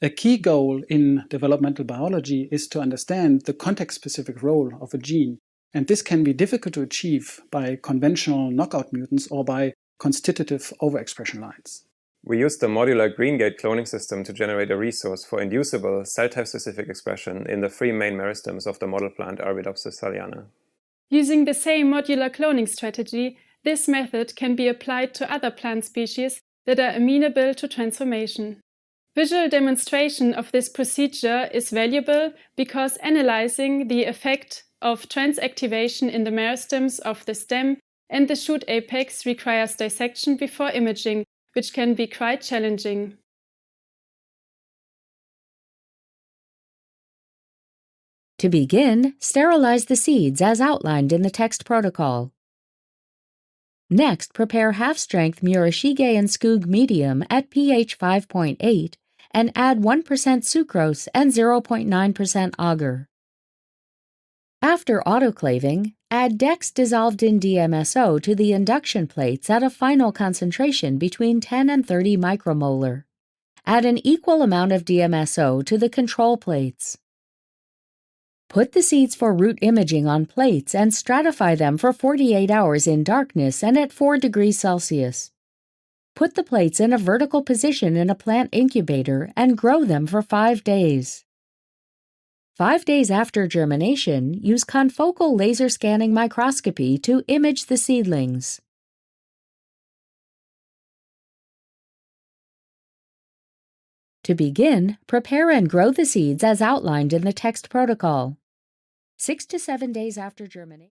A key goal in developmental biology is to understand the context-specific role of a gene, and this can be difficult to achieve by conventional knockout mutants or by constitutive overexpression lines. We used the modular green gate cloning system to generate a resource for inducible cell-type specific expression in the 3 main meristems of the model plant Arabidopsis thaliana. Using the same modular cloning strategy, this method can be applied to other plant species that are amenable to transformation. Visual demonstration of this procedure is valuable because analyzing the effect of transactivation in the meristems of the stem and the shoot apex requires dissection before imaging, which can be quite challenging. To begin, sterilize the seeds as outlined in the text protocol. Next, prepare half-strength Murashige and Skug medium at pH 5.8 and add 1% sucrose and 0.9% agar. After autoclaving, add DEX dissolved in DMSO to the induction plates at a final concentration between 10 and 30 micromolar. Add an equal amount of DMSO to the control plates. Put the seeds for root imaging on plates and stratify them for 48 hours in darkness and at 4 degrees Celsius. Put the plates in a vertical position in a plant incubator and grow them for 5 days. 5 days after germination, use confocal laser scanning microscopy to image the seedlings. To begin, prepare and grow the seeds as outlined in the text protocol. 6 to 7 days after germination.